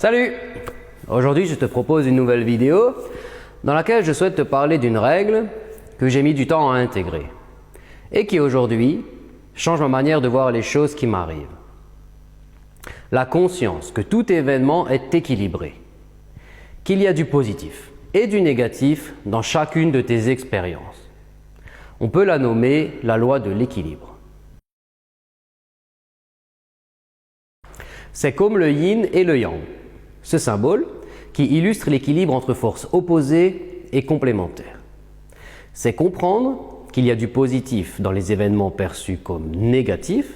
Salut! Aujourd'hui, je te propose une nouvelle vidéo dans laquelle je souhaite te parler d'une règle que j'ai mis du temps à intégrer et qui aujourd'hui change ma manière de voir les choses qui m'arrivent. La conscience que tout événement est équilibré, qu'il y a du positif et du négatif dans chacune de tes expériences. On peut la nommer la loi de l'équilibre. C'est comme le yin et le yang, ce symbole qui illustre l'équilibre entre forces opposées et complémentaires. C'est comprendre qu'il y a du positif dans les événements perçus comme négatifs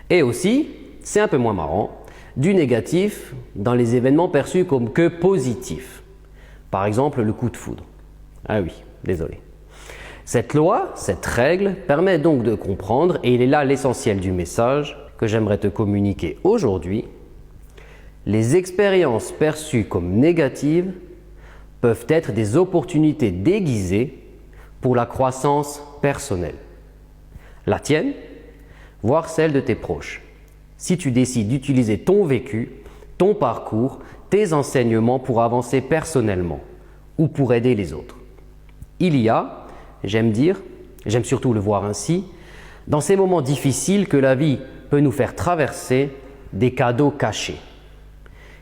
et aussi, c'est un peu moins marrant, du négatif dans les événements perçus comme que positifs. Par exemple, le coup de foudre. Ah oui, désolé. Cette loi, cette règle permet donc de comprendre, et il est là l'essentiel du message que j'aimerais te communiquer aujourd'hui. Les expériences perçues comme négatives peuvent être des opportunités déguisées pour la croissance personnelle. La tienne, voire celle de tes proches. Si tu décides d'utiliser ton vécu, ton parcours, tes enseignements pour avancer personnellement ou pour aider les autres. Il y a, j'aime surtout le voir ainsi, dans ces moments difficiles que la vie peut nous faire traverser des cadeaux cachés.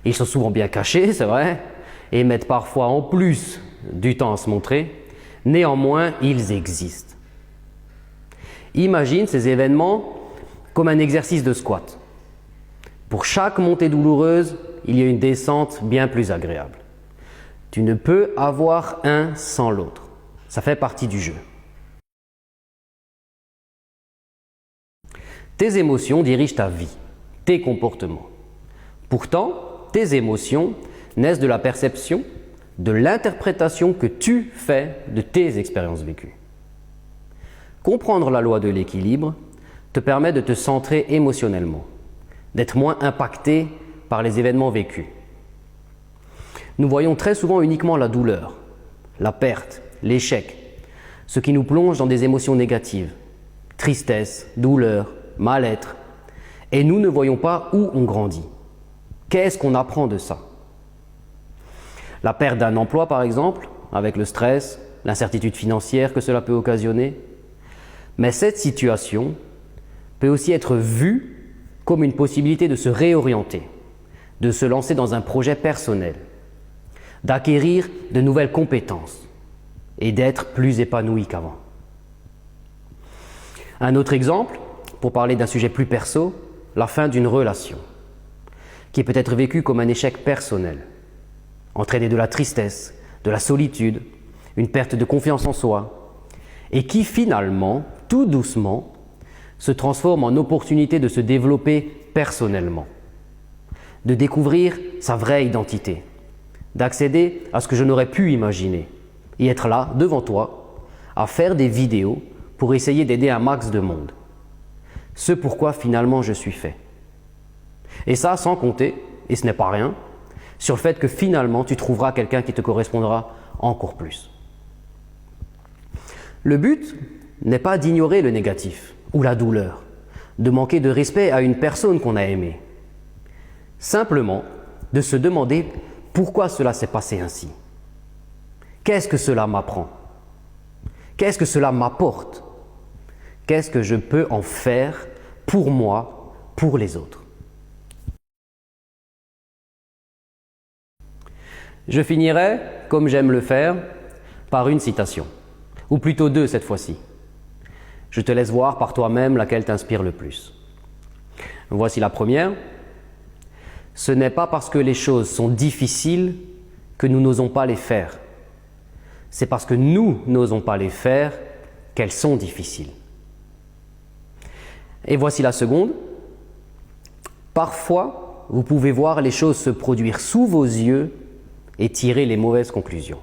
Ils sont souvent bien cachés, c'est vrai, et mettent parfois en plus du temps à se montrer. Néanmoins, ils existent. Imagine ces événements comme un exercice de squat. Pour chaque montée douloureuse, il y a une descente bien plus agréable. Tu ne peux avoir un sans l'autre. Ça fait partie du jeu. Tes émotions dirigent ta vie, tes comportements. Pourtant, tes émotions naissent de la perception, de l'interprétation que tu fais de tes expériences vécues. Comprendre la loi de l'équilibre te permet de te centrer émotionnellement, d'être moins impacté par les événements vécus. Nous voyons très souvent uniquement la douleur, la perte, l'échec, ce qui nous plonge dans des émotions négatives, tristesse, douleur, mal-être, et nous ne voyons pas où on grandit. Qu'est-ce qu'on apprend de ça? La perte d'un emploi par exemple, avec le stress, l'incertitude financière que cela peut occasionner. Mais cette situation peut aussi être vue comme une possibilité de se réorienter, de se lancer dans un projet personnel, d'acquérir de nouvelles compétences et d'être plus épanoui qu'avant. Un autre exemple, pour parler d'un sujet plus perso, la fin d'une relation, qui peut être vécue comme un échec personnel, entraîner de la tristesse, de la solitude, une perte de confiance en soi, et qui finalement, tout doucement, se transforme en opportunité de se développer personnellement, de découvrir sa vraie identité, d'accéder à ce que je n'aurais pu imaginer, et être là, devant toi, à faire des vidéos pour essayer d'aider un max de monde. Ce pourquoi finalement je suis fait. Et ça sans compter, et ce n'est pas rien, sur le fait que finalement tu trouveras quelqu'un qui te correspondra encore plus. Le but n'est pas d'ignorer le négatif ou la douleur, de manquer de respect à une personne qu'on a aimée. Simplement de se demander pourquoi cela s'est passé ainsi. Qu'est-ce que cela m'apprend? Qu'est-ce que cela m'apporte? Qu'est-ce que je peux en faire pour moi, pour les autres? Je finirai, comme j'aime le faire, par une citation, ou plutôt deux cette fois-ci. Je te laisse voir par toi-même laquelle t'inspire le plus. Voici la première. Ce n'est pas parce que les choses sont difficiles que nous n'osons pas les faire. C'est parce que nous n'osons pas les faire qu'elles sont difficiles. Et voici la seconde. Parfois, vous pouvez voir les choses se produire sous vos yeux et tirer les mauvaises conclusions.